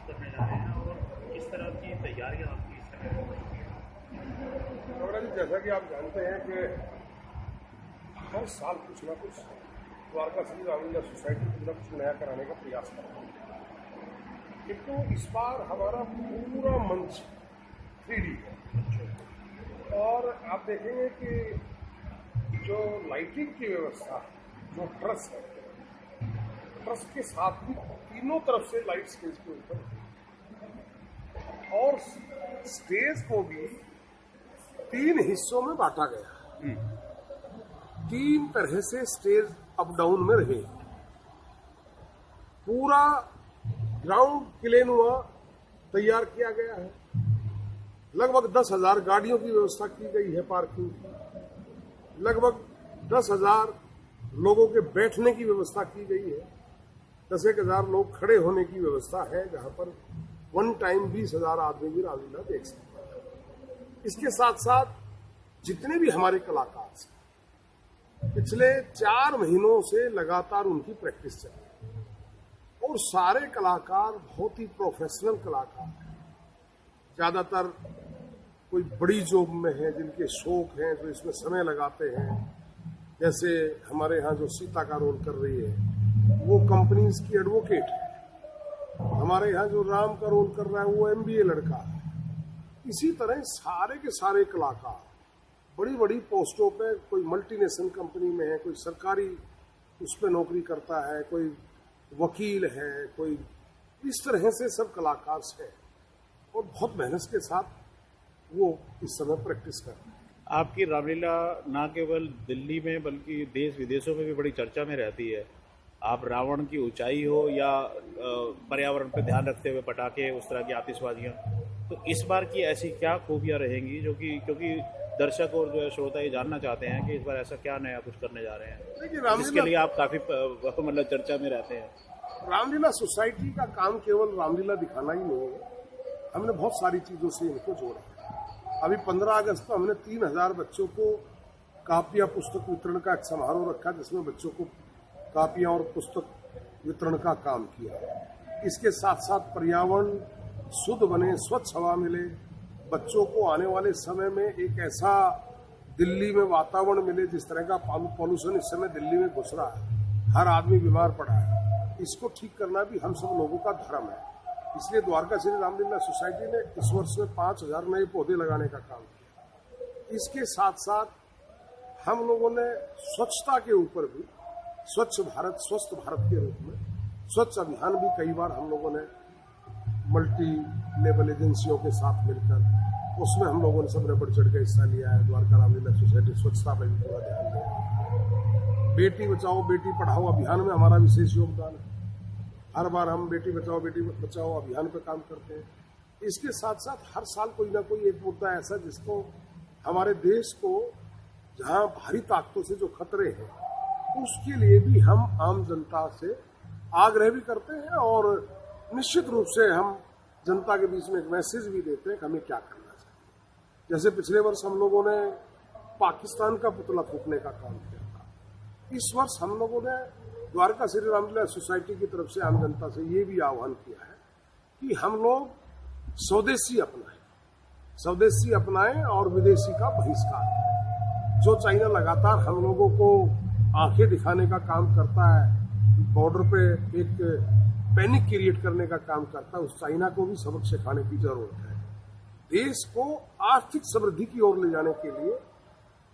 प्रयास करने जा रहे हैं और किस तरह की तैयारियां आपकी इस समय हो रही हैं? जैसा कि आप जानते हैं कि हर साल कुछ ना कुछ द्वारका श्री रामलीला सोसाइटी कुछ ना कुछ नया कराने का प्रयास कर रही है। किंतु इस बार हमारा पूरा मंच 3D है और आप देखेंगे कि जो लाइटिंग की व्यवस्था, जो ट्रस है, ट्रस के साथ भी तीनों तरफ से लाइट स्टेज के ऊपर और स्टेज को भी 3 हिस्सों में बांटा गया। 3 तरह से स्टेज अप डाउन में रहे। पूरा ग्राउंड क्लेनुआ तैयार किया गया है। लगभग 10,000 गाड़ियों की व्यवस्था की गई है पार्किंग की। लगभग 10,000 लोगों के बैठने की व्यवस्था की गई है। 10,000 लोग खड़े होने की व्यवस्था है, जहां पर वन टाइम 20,000 आदमी भी रामलीला देख सकते हैं। इसके साथ साथ जितने भी हमारे कलाकार हैं, पिछले 4 महीनों से लगातार उनकी प्रैक्टिस चल रही है और सारे कलाकार बहुत ही प्रोफेशनल कलाकार हैं। ज्यादातर कोई बड़ी जॉब में है, जिनके शौक हैं, जो इसमें समय लगाते हैं। जैसे हमारे यहाँ जो सीता का रोल कर रही है वो कंपनीज की एडवोकेट है। हमारे यहाँ जो राम का रोल कर रहा है वो MBA लड़का है। इसी तरह सारे के सारे कलाकार बड़ी बड़ी पोस्टों पे, कोई मल्टीनेशनल कंपनी में है, कोई सरकारी उस पर नौकरी करता है, कोई वकील है, कोई इस तरह से सब कलाकार हैं और बहुत मेहनत के साथ वो इस समय प्रैक्टिस कर रहे हैं। आपकी रामलीला न केवल दिल्ली में बल्कि देश विदेशों में भी बड़ी चर्चा में रहती है। आप रावण की ऊंचाई हो या पर्यावरण पर ध्यान रखते हुए पटाखे, उस तरह की आतिशबाजियां, तो इस बार की ऐसी क्या खूबियां रहेंगी जो कि क्योंकि दर्शक और जो है श्रोता ये जानना चाहते हैं कि इस बार ऐसा क्या नया कुछ करने जा रहे हैं, जिसके लिए आप काफी मतलब चर्चा में रहते हैं। रामलीला सोसाइटी का काम केवल रामलीला दिखाना ही नहीं है। हमने बहुत सारी चीजों से इनको जोड़ा है। अभी 15 अगस्त को हमने 3,000 बच्चों को कापियां पुस्तक वितरण का एक समारोह रखा, जिसमें बच्चों को कापियां और पुस्तक वितरण का काम किया। इसके साथ साथ पर्यावरण शुद्ध बने, स्वच्छ हवा मिले, बच्चों को आने वाले समय में एक ऐसा दिल्ली में वातावरण मिले जिस तरह का पॉल्यूशन इस समय दिल्ली में घुस रहा है, हर आदमी बीमार पड़ा है, इसको ठीक करना भी हम सब लोगों का धर्म है। इसलिए द्वारका श्री रामलीला सोसाइटी ने इस वर्ष में 5,000 नए पौधे लगाने का काम किया। इसके साथ साथ हम लोगों ने स्वच्छता के ऊपर भी स्वच्छ भारत स्वस्थ भारत के रूप में स्वच्छ अभियान भी कई बार हम लोगों ने मल्टी लेवल एजेंसियों के साथ मिलकर उसमें हम लोगों ने सबने बढ़ चढ़ के हिस्सा लिया है। द्वारका रामलीला सोसाइटी स्वच्छता पर भी पूरा ध्यान दिया। बेटी बचाओ बेटी पढ़ाओ अभियान में हमारा विशेष योगदान है। हर बार हम बेटी बचाओ अभियान पर काम करते हैं। इसके साथ साथ हर साल कोई ना कोई एक मुद्दा ऐसा जिसको हमारे देश को, जहां बाहरी ताकतों से जो खतरे हैं, उसके लिए भी हम आम जनता से आग्रह भी करते हैं और निश्चित रूप से हम जनता के बीच में एक मैसेज भी देते हैं कि हमें क्या करना चाहिए। जैसे पिछले वर्ष हम लोगों ने पाकिस्तान का पुतला फूकने का काम किया था। इस वर्ष हम लोगों ने द्वारका श्री रामलीला सोसाइटी की तरफ से आम जनता से ये भी आह्वान किया है कि हम लोग स्वदेशी अपनाएं और विदेशी का बहिष्कार करें। जो चाइना लगातार हम लोगों को आंखें दिखाने का काम करता है, बॉर्डर पे एक पैनिक क्रिएट करने का काम करता है, उस चाइना को भी सबक सिखाने की जरूरत है। देश को आर्थिक समृद्धि की ओर ले जाने के लिए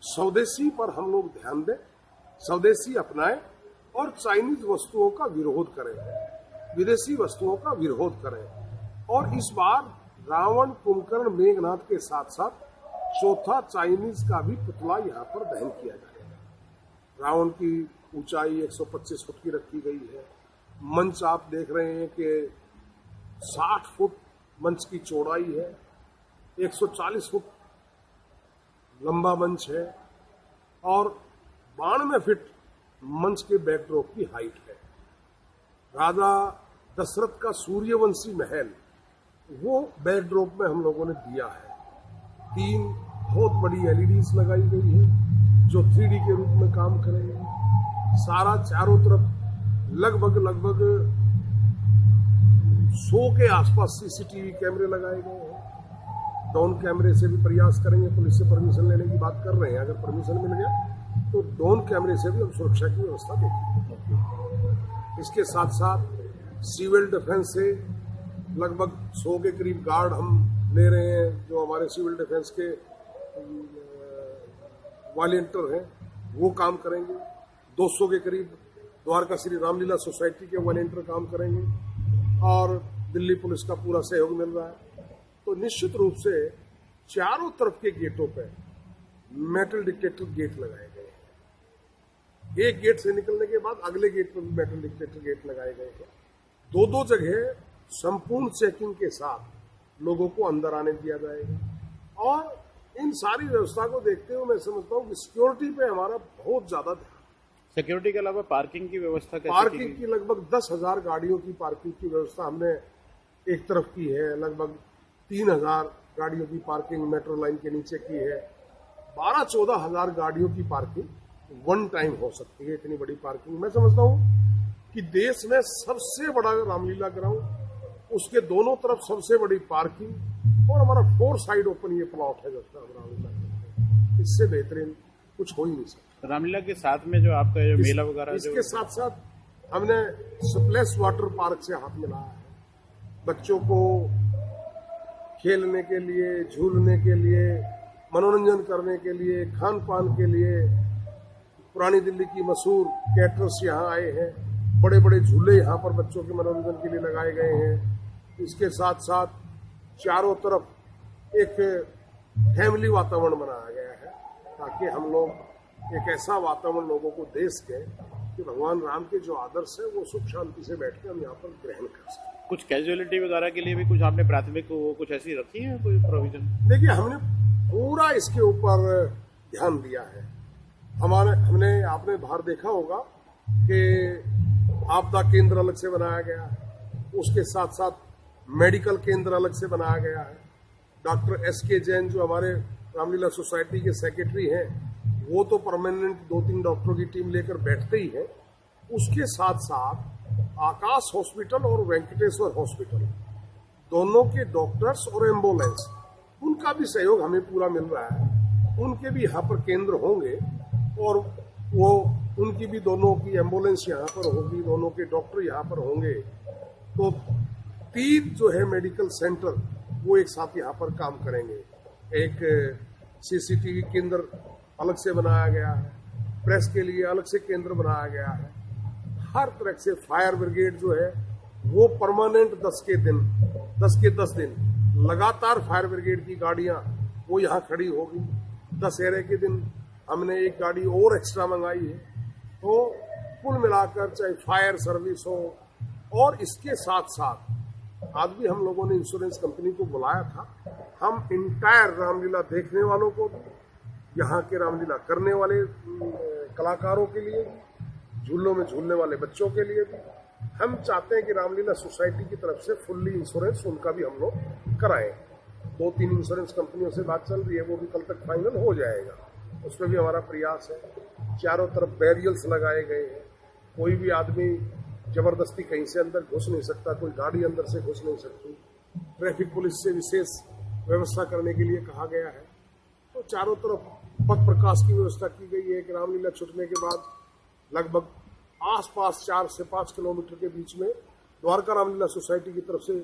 स्वदेशी पर हम लोग ध्यान दें, स्वदेशी अपनाएं और चाइनीज वस्तुओं का विरोध करें, विदेशी वस्तुओं का विरोध करें। और इस बार रावण, कुंभकर्ण, मेघनाथ के साथ साथ चौथा चाइनीज का भी पुतला यहाँ पर दहन किया जाएगा। रावण की ऊंचाई 125 फुट की रखी गई है। मंच आप देख रहे हैं कि 60 फुट मंच की चौड़ाई है, 140 फुट लंबा मंच है और 92 फीट मंच के बैकड्रॉप की हाइट है। राजा दशरथ का सूर्यवंशी महल वो बैकड्रॉप में हम लोगों ने दिया है। 3 बहुत बड़ी LEDs लगाई गई है जो 3D के रूप में काम करेंगे। सारा चारों तरफ लगभग 100 के आसपास सीसीटीवी कैमरे लगाए गए हैं। ड्रोन कैमरे से भी प्रयास करेंगे, पुलिस से परमिशन लेने की बात कर रहे हैं। अगर परमिशन मिल गया तो ड्रोन कैमरे से भी हम सुरक्षा की व्यवस्था देंगे। इसके साथ साथ सिविल डिफेंस से लगभग 100 के करीब गार्ड हम ले रहे हैं, जो हमारे सिविल डिफेंस के वॉलंटियर हैं वो काम करेंगे। 200 के करीब द्वारका श्री रामलीला सोसाइटी के वॉलंटियर काम करेंगे और दिल्ली पुलिस का पूरा सहयोग मिल रहा है। तो निश्चित रूप से चारों तरफ के गेटों पे मेटल डिटेक्टर गेट लगाए गए हैं। एक गेट से निकलने के बाद अगले गेट पर भी मेटल डिटेक्टर गेट लगाए गए हैं। दो जगह संपूर्ण चेकिंग के साथ लोगों को अंदर आने दिया जाएगा। और इन सारी व्यवस्था को देखते हुए मैं समझता हूँ कि सिक्योरिटी पे हमारा बहुत ज्यादा ध्यान। सिक्योरिटी के अलावा पार्किंग की व्यवस्था कैसे पार्किंग की लगभग 10,000 गाड़ियों की पार्किंग की व्यवस्था हमने एक तरफ की है। लगभग 3,000 गाड़ियों की पार्किंग मेट्रो लाइन के नीचे की है। 12-14 हजार गाड़ियों की पार्किंग वन टाइम हो सकती है। इतनी बड़ी पार्किंग मैं समझता हूँ कि देश में सबसे बड़ा रामलीला ग्राउंड, उसके दोनों तरफ सबसे बड़ी पार्किंग और हमारा 4 साइड ओपन ये प्लॉट है। जब तक रामलीला करते हैं इससे बेहतरीन कुछ हो ही नहीं सकता। रामलीला के साथ में जो आपका जो मेला वगैरह, इसके साथ साथ हमने स्प्लैश वाटर पार्क से हाथ मिलाया है। बच्चों को खेलने के लिए, झूलने के लिए, मनोरंजन करने के लिए, खान पान के लिए पुरानी दिल्ली की मशहूर कैटरर्स यहाँ आए हैं। बड़े बड़े झूले यहाँ पर बच्चों के मनोरंजन के लिए लगाए गए हैं। इसके साथ साथ चारों तरफ एक फैमिली वातावरण बनाया गया है ताकि हम लोग एक ऐसा वातावरण लोगों को दे सके कि भगवान राम के जो आदर्श है वो सुख शांति से बैठ के हम यहाँ पर ग्रहण कर सकें। कुछ कैजुअलिटी वगैरह के लिए भी कुछ आपने प्राथमिक कुछ ऐसी रखी है कोई प्रोविजन? देखिए, हमने पूरा इसके ऊपर ध्यान दिया है। हमने आपने बाहर देखा होगा कि आपदा केंद्र अलग से बनाया गया है, उसके साथ साथ मेडिकल केंद्र अलग से बनाया गया है। डॉक्टर SK जैन जो हमारे रामलीला सोसाइटी के सेक्रेटरी हैं, वो तो परमानेंट 2-3 डॉक्टरों की टीम लेकर बैठते ही है। उसके साथ साथ आकाश हॉस्पिटल और वेंकटेश्वर हॉस्पिटल दोनों के डॉक्टर्स और एम्बुलेंस, उनका भी सहयोग हमें पूरा मिल रहा है। उनके भी यहाँ पर केंद्र होंगे और वो उनकी भी दोनों की एम्बुलेंस यहाँ पर होगी, दोनों के डॉक्टर यहाँ पर होंगे। तो 3 जो है मेडिकल सेंटर वो एक साथ यहाँ पर काम करेंगे। एक CCTV केंद्र अलग से बनाया गया है, प्रेस के लिए अलग से केंद्र बनाया गया है। हर तरह से फायर ब्रिगेड जो है वो परमानेंट 10 के 10 दिन लगातार फायर ब्रिगेड की गाड़ियां वो यहाँ खड़ी होगी। दशहरे के दिन हमने एक गाड़ी और एक्स्ट्रा मंगाई है। तो कुल मिलाकर चाहे फायर सर्विस हो, और इसके साथ साथ आज भी हम लोगों ने इंश्योरेंस कंपनी को बुलाया था। हम इंटायर रामलीला देखने वालों को, यहाँ के रामलीला करने वाले कलाकारों के लिए, झूलों में झूलने वाले बच्चों के लिए भी हम चाहते हैं कि रामलीला सोसाइटी की तरफ से फुल्ली इंश्योरेंस उनका भी हम लोग कराएं। 2-3 इंश्योरेंस कंपनियों से बात चल रही है, वो भी कल तक फाइनल हो जाएगा। उसमें भी हमारा प्रयास है। चारों तरफ बैरियर्स लगाए गए हैं, कोई भी आदमी जबरदस्ती कहीं से अंदर घुस नहीं सकता, कोई गाड़ी अंदर से घुस नहीं सकती। ट्रैफिक पुलिस से विशेष व्यवस्था करने के लिए कहा गया है। तो चारों तरफ पथ प्रकाश की व्यवस्था की गई है कि रामलीला छूटने के बाद लगभग आसपास 4 से 5 किलोमीटर के बीच में द्वारका रामलीला सोसाइटी की तरफ से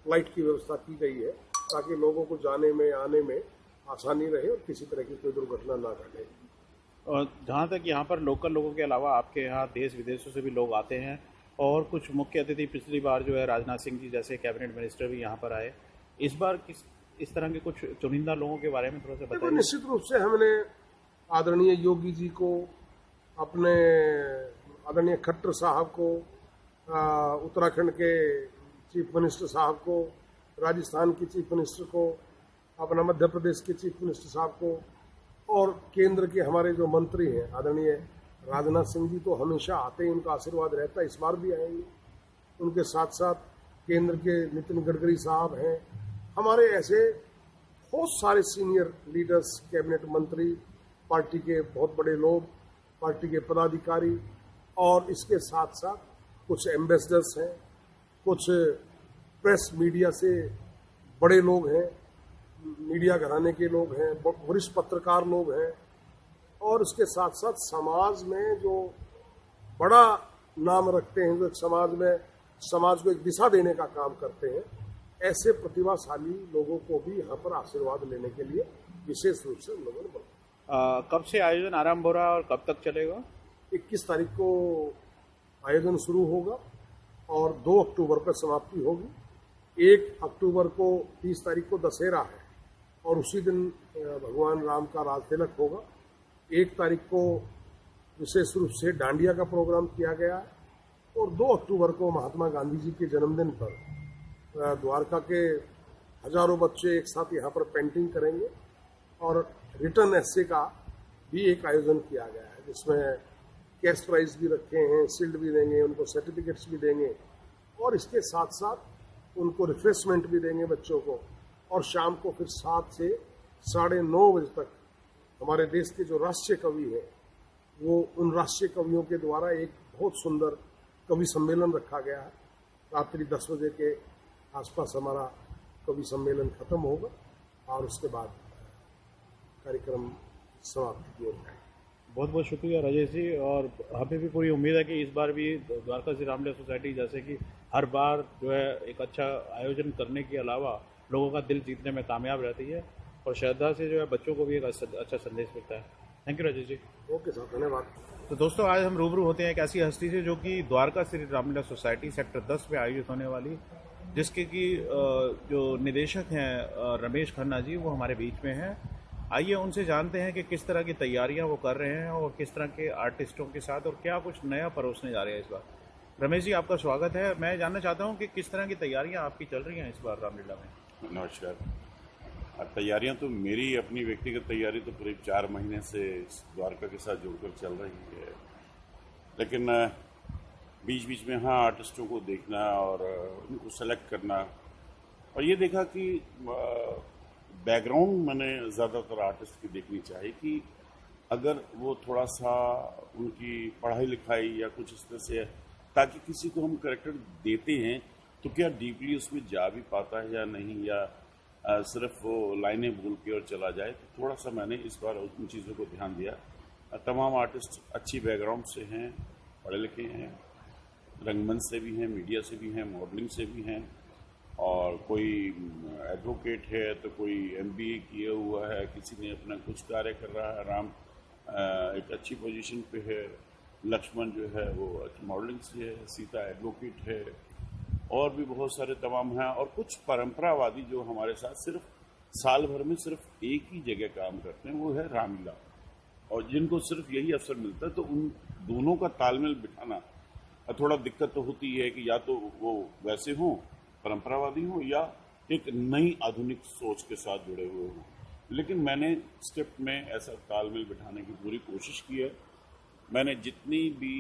लाइट की व्यवस्था की गई है ताकि लोगों को जाने में आने में आसानी रहे और किसी तरह की कोई दुर्घटना ना घटे। और जहाँ तक यहाँ पर लोकल लोगों के अलावा आपके यहाँ देश विदेशों से भी लोग आते हैं, और कुछ मुख्य अतिथि पिछली बार जो है राजनाथ सिंह जी जैसे कैबिनेट मिनिस्टर भी यहाँ पर आए। इस बार इस तरह के कुछ चुनिंदा लोगों के बारे में थोड़ा सा बताइए। निश्चित रूप से हमने आदरणीय योगी जी को, अपने आदरणीय खट्टर साहब को, उत्तराखंड के चीफ मिनिस्टर साहब को, राजस्थान के चीफ मिनिस्टर को, अपना मध्य प्रदेश के चीफ मिनिस्टर साहब को, और केंद्र के हमारे जो मंत्री हैं आदरणीय राजनाथ सिंह जी तो हमेशा आते हैं, उनका आशीर्वाद रहता है, इस बार भी आएंगे। उनके साथ साथ केंद्र के नितिन गडकरी साहब हैं। हमारे ऐसे बहुत सारे सीनियर लीडर्स, कैबिनेट मंत्री, पार्टी के बहुत बड़े लोग, पार्टी के पदाधिकारी, और इसके साथ साथ कुछ एम्बेसडर्स हैं, कुछ प्रेस मीडिया से बड़े लोग हैं, मीडिया घराने के लोग हैं, वरिष्ठ पत्रकार लोग हैं, और उसके साथ साथ समाज में जो बड़ा नाम रखते हैं, जो समाज को एक दिशा देने का काम करते हैं, ऐसे प्रतिभाशाली लोगों को भी यहाँ पर आशीर्वाद लेने के लिए विशेष रूप से हम लोगों ने बोला। कब से आयोजन आरंभ हो रहा है और कब तक चलेगा? 21 तारीख को आयोजन शुरू होगा और 2 अक्टूबर पर समाप्ति होगी। 1 अक्टूबर को 30 तारीख को दशहरा है और उसी दिन भगवान राम का राज तिलक होगा। 1 तारीख को विशेष रूप से डांडिया का प्रोग्राम किया गया है और 2 अक्टूबर को महात्मा गांधी जी के जन्मदिन पर द्वारका के हजारों बच्चे एक साथ यहाँ पर पेंटिंग करेंगे और रिटर्न एस्से का भी एक आयोजन किया गया है, जिसमें कैश प्राइज भी रखे हैं, शील्ड भी देंगे, उनको सर्टिफिकेट्स भी देंगे और इसके साथ साथ उनको रिफ्रेशमेंट भी देंगे बच्चों को। और शाम को फिर 7 से 9:30 बजे तक हमारे देश के जो राष्ट्रीय कवि हैं, वो उन राष्ट्रीय कवियों के द्वारा एक बहुत सुंदर कवि सम्मेलन रखा गया है। रात्रि 10 बजे के आसपास हमारा कवि सम्मेलन खत्म होगा और उसके बाद कार्यक्रम समाप्ति की ओर जाएगा। बहुत बहुत शुक्रिया राजेश जी, और हमें भी पूरी उम्मीद है कि इस बार भी द्वारका श्री रामलीला सोसाइटी जैसे कि हर बार जो है एक अच्छा आयोजन करने के अलावा लोगों का दिल जीतने में कामयाब रहती है और श्रद्धा से जो है बच्चों को भी एक अच्छा संदेश मिलता है। Thank you Rajesh ji. Okay sir, धन्यवाद। तो दोस्तों, आज हम रूबरू होते हैं एक ऐसी हस्ती से जो कि द्वारका श्री रामलीला सोसाइटी सेक्टर 10 में आयोजित होने वाली, जिसके कि जो निदेशक हैं रमेश खन्ना जी, वो हमारे बीच में हैं। आइए उनसे जानते हैं कि किस तरह की तैयारियां वो कर रहे हैं और किस तरह के आर्टिस्टों के साथ और क्या कुछ नया परोसने जा रहे हैं इस बार। रमेश जी, आपका स्वागत है। मैं जानना चाहता हूं कि किस तरह की तैयारियां आपकी चल रही हैं इस बार रामलीला में। नमस्कार। तैयारियां तो मेरी अपनी व्यक्तिगत तैयारी तो करीब 4 महीने से द्वारका के साथ जुड़कर चल रही है, लेकिन बीच बीच में हाँ आर्टिस्टों को देखना और उनको सेलेक्ट करना, और ये देखा कि बैकग्राउंड मैंने ज़्यादातर आर्टिस्ट की देखनी चाहिए कि अगर वो थोड़ा सा उनकी पढ़ाई लिखाई या कुछ इस तरह से है, ताकि किसी को हम कैरेक्टर देते हैं तो क्या डीपली उसमें जा भी पाता है या नहीं, या सिर्फ वो लाइनें बोल के और चला जाए। तो थोड़ा सा मैंने इस बार उन चीज़ों को ध्यान दिया। तमाम आर्टिस्ट अच्छी बैकग्राउंड से हैं, पढ़े लिखे हैं, रंगमंच से भी हैं, मीडिया से भी हैं, मॉडलिंग से भी हैं, और कोई एडवोकेट है तो कोई MBA किया हुआ है, किसी ने अपना कुछ कार्य कर रहा है। राम एक अच्छी पोजीशन पे है, लक्ष्मण जो है वो मॉडलिंग से है, सीता एडवोकेट है, और भी बहुत सारे तमाम हैं, और कुछ परंपरावादी जो हमारे साथ सिर्फ साल भर में सिर्फ एक ही जगह काम करते हैं, वो है रामलीला, और जिनको सिर्फ यही अवसर मिलता है। तो उन दोनों का तालमेल बिठाना थोड़ा दिक्कत तो होती है कि या तो वो वैसे हों, परंपरावादी हों, या एक नई आधुनिक सोच के साथ जुड़े हुए हों। लेकिन मैंने स्क्रिप्ट में ऐसा तालमेल बिठाने की पूरी कोशिश की है। मैंने जितनी भी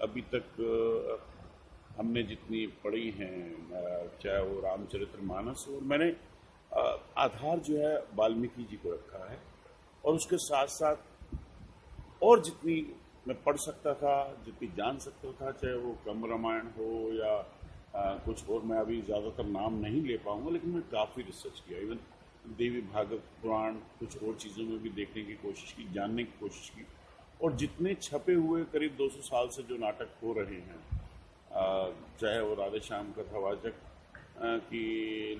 अभी तक हमने जितनी पढ़ी हैं, चाहे वो रामचरितमानस हो, मैंने आधार जो है वाल्मीकि जी को रखा है, और उसके साथ साथ और जितनी मैं पढ़ सकता था, जितनी जान सकता था, चाहे वो कम्ब रामायण हो या कुछ और, मैं अभी ज़्यादातर नाम नहीं ले पाऊंगा, लेकिन मैं काफ़ी रिसर्च किया। इवन देवी भागवत पुराण कुछ और चीज़ों में भी देखने की कोशिश की, जानने की कोशिश की, और जितने छपे हुए करीब 200 साल से जो नाटक हो रहे हैं, चाहे वो राधे श्याम कथावाचक की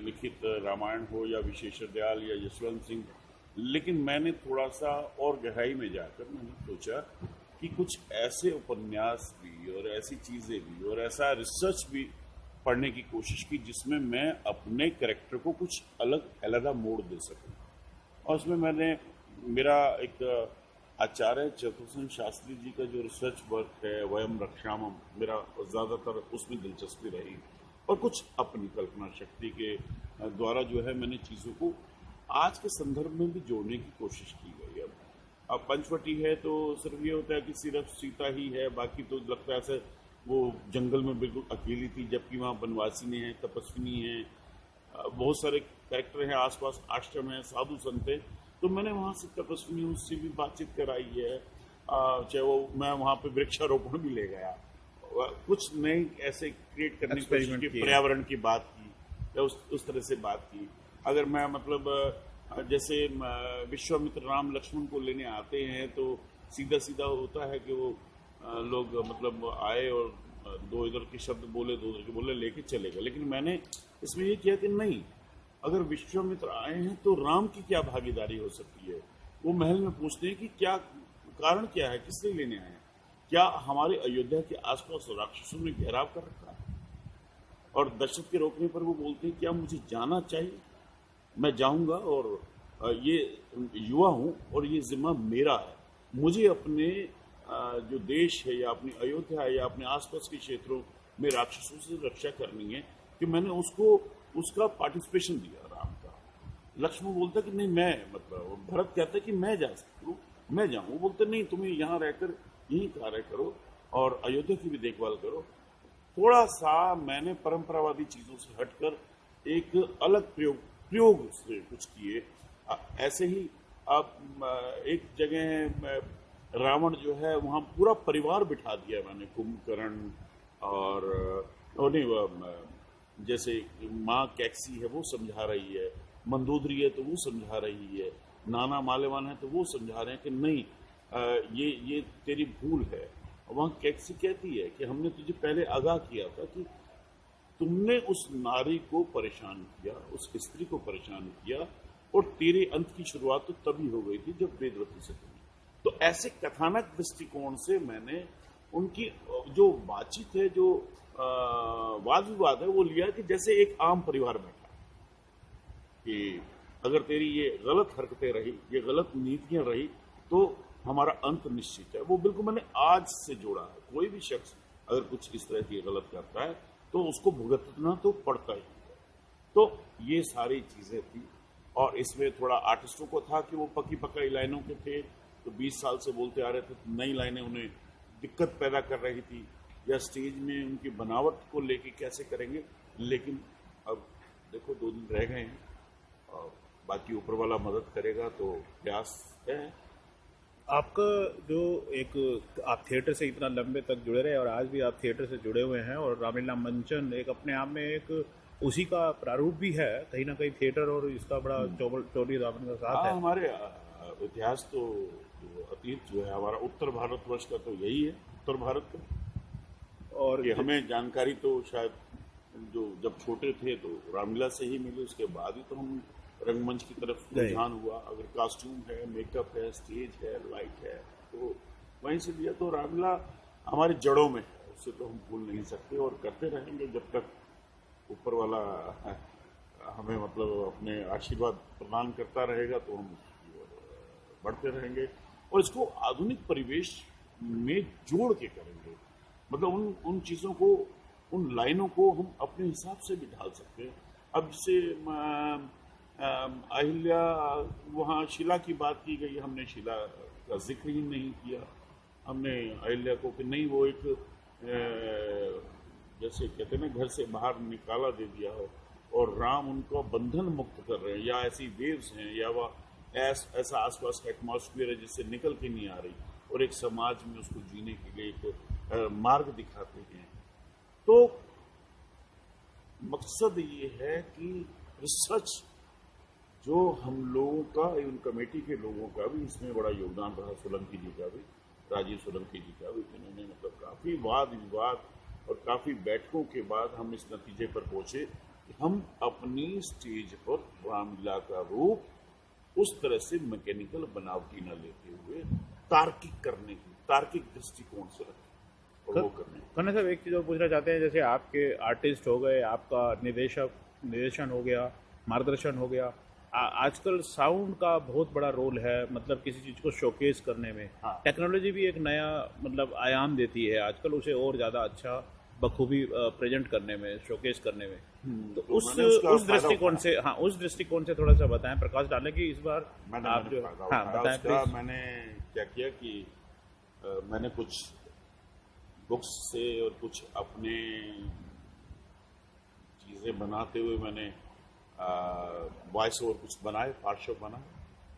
लिखित रामायण हो या विशेषर दयाल या यशवंत सिंह, लेकिन मैंने थोड़ा सा और गहराई में जाकर मैंने सोचा कि कुछ ऐसे उपन्यास भी और ऐसी चीज़ें भी और ऐसा रिसर्च भी पढ़ने की कोशिश की जिसमें मैं अपने कैरेक्टर को कुछ अलग अलग मोड़ दे सकूं। और उसमें मैंने मेरा एक आचार्य चतुर्सेन शास्त्री जी का जो रिसर्च वर्क है, वयम रक्षामम, मेरा ज़्यादातर उसमें दिलचस्पी रही, और कुछ अपनी कल्पना शक्ति के द्वारा जो है मैंने चीज़ों को आज के संदर्भ में भी जोड़ने की कोशिश की गई। अब पंचवटी है तो सिर्फ ये होता है कि सिर्फ सीता ही है, बाकी तो लगता है ऐसे वो जंगल में बिल्कुल अकेली थी, जबकि वहाँ बनवासिनी है, तपस्विनी है, बहुत सारे कैरेक्टर हैं, आसपास आश्रम है, साधु संत हैं। तो मैंने वहाँ से तपस्विनी उससे भी बातचीत कराई है, चाहे वो मैं वहाँ पे वृक्षारोपण भी ले गया, कुछ नए ऐसे क्रिएट करने की कोशिश की, पर्यावरण की बात की, या उस तरह से बात की। अगर मैं मतलब जैसे विश्वामित्र राम लक्ष्मण को लेने आते हैं तो सीधा सीधा होता है कि वो लोग मतलब आए और दो इधर के शब्द बोले, दो उधर के बोले, लेके चले गए। लेकिन मैंने इसमें ये किया कि नहीं, अगर विश्वामित्र आए हैं तो राम की क्या भागीदारी हो सकती है। वो महल में पूछते हैं कि क्या कारण क्या है, किस लिए लेने आए हैं, क्या हमारे अयोध्या के आसपास राक्षसों ने घेराव कर रखा है। और दशरथ के रोकने पर वो बोलते हैं क्या मुझे जाना चाहिए, मैं जाऊंगा और ये युवा हूं और ये जिम्मा मेरा है, मुझे अपने जो देश है या अपनी अयोध्या है या अपने आसपास के क्षेत्रों में राक्षसों से रक्षा करनी है, कि मैंने उसका पार्टिसिपेशन दिया राम का। लक्ष्मण बोलता कि नहीं, मैं मतलब भरत कहता है कि मैं जा सकता हूँ, मैं जाऊँ। वो बोलते नहीं, तुम्हें यहाँ रहकर यही कार्य करो और अयोध्या की भी देखभाल करो। थोड़ा सा मैंने परंपरावादी चीजों से हटकर एक अलग प्रयोग से कुछ किए। ऐसे ही अब एक जगह रावण जो है वहां पूरा परिवार बिठा दिया मैंने, कुंभकर्ण और नहीं, जैसे माँ कैक्सी है वो समझा रही है, मंदोदरी है तो वो समझा रही है, नाना मालेवान है तो वो समझा रहे हैं कि नहीं, ये तेरी भूल है। वहां कैक्सी कहती है कि हमने तुझे पहले आगाह किया था कि तुमने उस नारी को परेशान किया, उस स्त्री को परेशान किया, और तेरे अंत की शुरुआत तो तभी हो गई थी जब वेदवती से तुमने। तो ऐसे कथानक दृष्टिकोण से मैंने उनकी जो बातचीत है, जो वाद विवाद है, वो लिया कि जैसे एक आम परिवार बैठा कि अगर तेरी ये गलत हरकतें रही, ये गलत नीतियां रही, तो हमारा अंत निश्चित है। वो बिल्कुल मैंने आज से जोड़ा है। कोई भी शख्स अगर कुछ इस तरह की गलत करता है तो उसको भुगतना तो पड़ता ही है। तो ये सारी चीजें थी। और इसमें थोड़ा आर्टिस्टों को था कि वो पकी पकाई लाइनों के थे, तो 20 साल से बोलते आ रहे थे, तो नई लाइनें उन्हें दिक्कत पैदा कर रही थी, या स्टेज में उनकी बनावट को लेके कैसे करेंगे। लेकिन अब देखो 2 दिन रह गए हैं और बाकी ऊपर वाला मदद करेगा, तो प्रयास है। आपका जो आप थिएटर से इतना लंबे तक जुड़े रहे और आज भी आप थिएटर से जुड़े हुए हैं, और रामलीला मंचन एक अपने आप में एक उसी का प्रारूप भी है कहीं ना कहीं, थिएटर और इसका बड़ा चौड़ी दामन का साथ है। हमारे इतिहास तो अतीत जो है हमारा उत्तर भारतवर्ष का तो यही है, उत्तर भारत का। और ये हमें जानकारी तो शायद जो जब छोटे थे तो रामलीला से ही मिली, उसके बाद ही तो हम रंगमंच की तरफ रुझान हुआ। अगर कॉस्ट्यूम है, मेकअप है, स्टेज है, लाइट है, तो वहीं से लिया। तो रामलीला हमारी जड़ों में है, उससे तो हम भूल नहीं सकते और करते रहेंगे जब तक ऊपर वाला हमें मतलब अपने आशीर्वाद प्रदान करता रहेगा, तो हम बढ़ते रहेंगे और इसको आधुनिक परिवेश में जोड़ के करेंगे। मतलब उन चीज़ों को, उन लाइनों को हम अपने हिसाब से भी ढाल सकते हैं। अब जैसे अहिल्या, वहाँ शिला की बात की गई, हमने शिला का जिक्र ही नहीं किया। हमने अहिल्या को कि नहीं, वो एक जैसे कहते हैं ना, घर से बाहर निकाला दे दिया हो और राम उनको बंधन मुक्त कर रहे हैं, या ऐसी वेव्स हैं, या वह ऐसा आसपास का एटमॉस्फेयर है जिससे निकल के नहीं आ रही, और एक समाज में उसको जीने के लिए एक मार्ग दिखाते हैं। तो मकसद ये है कि रिसर्च जो हम लोगों का, इवन कमेटी के लोगों का भी इसमें बड़ा योगदान रहा, सोलंकी जी का भी, राजीव सोलंकी जी का भी, जिन्होंने मतलब काफ़ी वाद विवाद और काफ़ी बैठकों के बाद हम इस नतीजे पर पहुंचे कि हम अपनी स्टेज पर रामलीला का रूप उस तरह से मैकेनिकल बनावटी न लेते हुए तार्किक करने की, तार्किक दृष्टिकोण से रखें और वो करने। खन्ना साहब, एक चीज़ और पूछना चाहते हैं, जैसे आपके आर्टिस्ट हो गए, आपका निर्देशन हो गया, मार्गदर्शन हो गया, आजकल साउंड का बहुत बड़ा रोल है, मतलब किसी चीज़ को शोकेस करने में। हाँ। टेक्नोलॉजी भी एक नया मतलब आयाम देती है आजकल, उसे और ज़्यादा अच्छा बखूबी प्रेजेंट करने में, शोकेस करने में। तो उस दृष्टिकोण से, हाँ, उस दृष्टिकोण से थोड़ा सा बताएं, प्रकाश डालें कि इस बार आप जो, हाँ बताएं प्लीज। मैंने क्या किया कि मैंने कुछ बुक्स से और कुछ अपने चीज़ें बनाते हुए मैंने वॉइस ओवर कुछ बनाए, पार्श्व बनाए,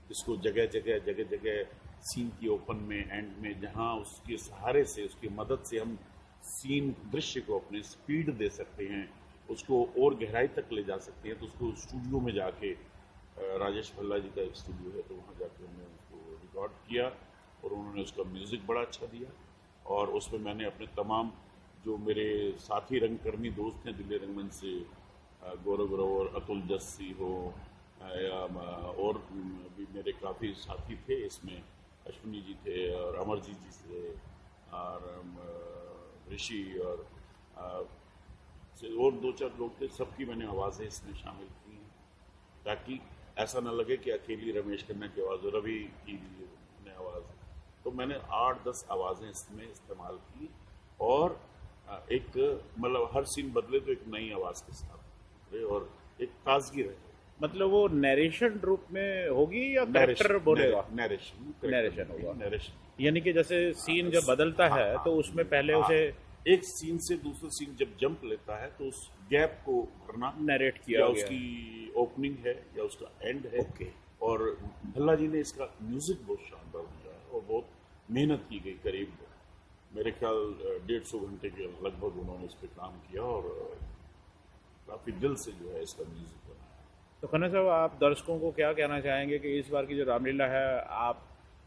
जिसको जगह जगह सीन की ओपन में, एंड में, जहाँ उसके सहारे से, उसकी मदद से हम सीन दृश्य को अपने स्पीड दे सकते हैं, उसको और गहराई तक ले जा सकते हैं, तो उसको स्टूडियो में जाके, राजेश भल्ला जी का एक स्टूडियो है, तो वहाँ जाके हमने उसको रिकॉर्ड किया और उन्होंने उसका म्यूज़िक बड़ा अच्छा दिया। और उसमें मैंने अपने तमाम जो मेरे साथी रंगकर्मी दोस्त हैं दिल्ली रंगमंच से, गौरव ग्रोवर, अतुल जस्सी हो, या और भी मेरे काफ़ी साथी थे इसमें, अश्विनी जी थे और अमरजीत जी थे और ऋषि और दो चार लोग थे, सबकी मैंने आवाज़ें इसमें शामिल की ताकि ऐसा न लगे कि अकेली रमेश खन्ना की आवाज़ और रवि की आवाज़। तो मैंने 8-10 आवाज़ें इसमें इस्तेमाल की और एक मतलब हर सीन बदले तो एक नई आवाज़ के साथ और एक ताजगी रहे। मतलब वो नरेशन रूप में होगी या कैरेक्टर बोलेगा? नरेशन होगा। नरेशन यानी कि जैसे सीन जब बदलता है तो उसमें पहले उसे एक सीन से दूसरे सीन जब जंप लेता है तो उस गैप को भरना, नरेट किया या गया। उसकी ओपनिंग है या उसका एंड है। ओके। और भल्ला जी ने इसका म्यूजिक बहुत शानदार दिया है और बहुत मेहनत की गई, करीब मेरे ख्याल 150 घंटे के लगभग उन्होंने इस पर काम किया और काफ़ी दिल से जो है इसका म्यूजिक बनाया। तो खन्ना साहब, आप दर्शकों को क्या कहना चाहेंगे कि इस बार की जो रामलीला है, आप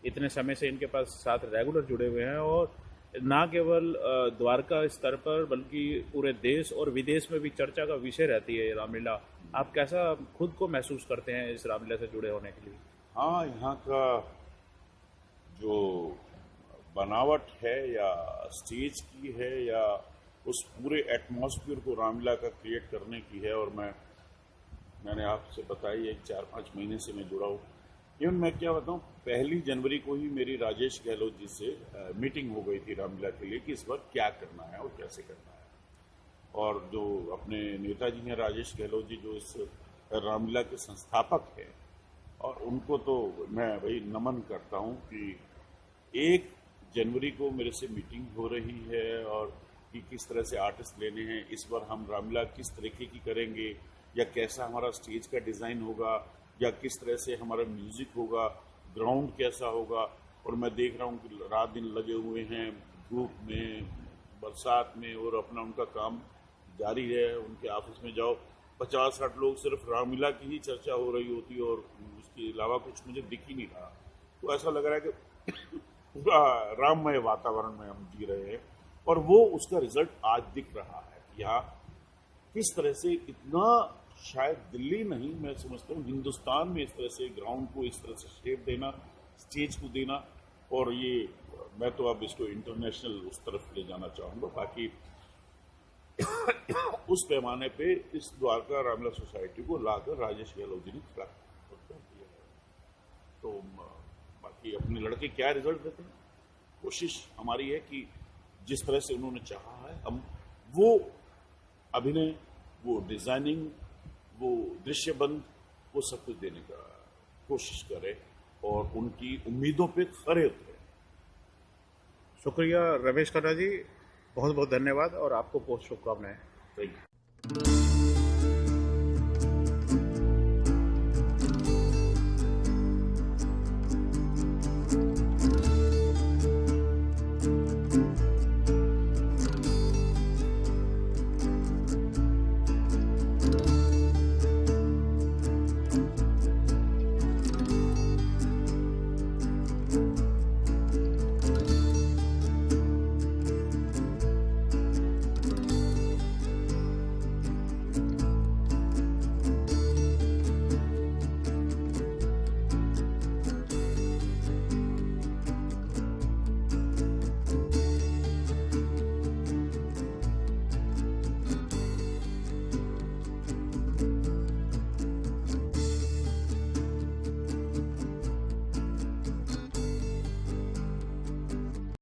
इतने समय से इनके पास साथ रेगुलर जुड़े हुए हैं और ना केवल द्वारका स्तर पर बल्कि पूरे देश और विदेश में भी चर्चा का विषय रहती है ये रामलीला, आप कैसा खुद को महसूस करते हैं इस रामलीला से जुड़े होने के लिए? हाँ, यहाँ का जो बनावट है या स्टेज की है या उस पूरे एटमॉस्फेयर को रामलीला का क्रिएट करने की है, और मैंने आपसे बताई है 4-5 महीने से मैं जुड़ा हूँ। इवन मैं क्या बताऊँ, 1 जनवरी को ही मेरी राजेश गहलोत जी से मीटिंग हो गई थी रामलीला के लिए कि इस बार क्या करना है और कैसे करना है। और जो अपने नेताजी हैं राजेश गहलोत जी, जो इस रामलीला के संस्थापक हैं, और उनको तो मैं भाई नमन करता हूँ कि 1 जनवरी को मेरे से मीटिंग हो रही है और कि किस तरह से आर्टिस्ट लेने हैं, इस बार हम रामलीला किस तरीके की करेंगे या कैसा हमारा स्टेज का डिज़ाइन होगा या किस तरह से हमारा म्यूज़िक होगा, ग्राउंड कैसा होगा। और मैं देख रहा हूँ कि रात दिन लगे हुए हैं धूप में, बरसात में, और अपना उनका काम जारी है। उनके ऑफिस में जाओ, 50-60 लोग सिर्फ रामलीला की ही चर्चा हो रही होती और उसके अलावा कुछ मुझे दिख ही नहीं रहा। तो ऐसा लग रहा है कि पूरा राममय वातावरण में हम जी रहे हैं और वो उसका रिजल्ट आज दिख रहा है। यहाँ किस तरह से इतना, शायद दिल्ली नहीं, मैं समझता हूँ हिंदुस्तान में इस तरह से ग्राउंड को इस तरह से शेप देना, स्टेज को देना, और ये मैं तो अब इसको इंटरनेशनल उस तरफ ले जाना चाहूँगा। बाकी उस पैमाने पे इस द्वारका रामलीला सोसाइटी को लाकर राजेश गहलोत जी ने खड़ा कर दिया है। तो बाकी अपने लड़के क्या रिजल्ट देते हैं, कोशिश हमारी है कि जिस तरह से उन्होंने चाहा है हम वो अभिनय, वो डिजाइनिंग, वो दृश्यबंध, वो सब कुछ देने का कोशिश करें और उनकी उम्मीदों पे खरे उतरे। शुक्रिया रमेश खन्ना जी, बहुत बहुत धन्यवाद और आपको बहुत शुभकामनाएं। Thank you.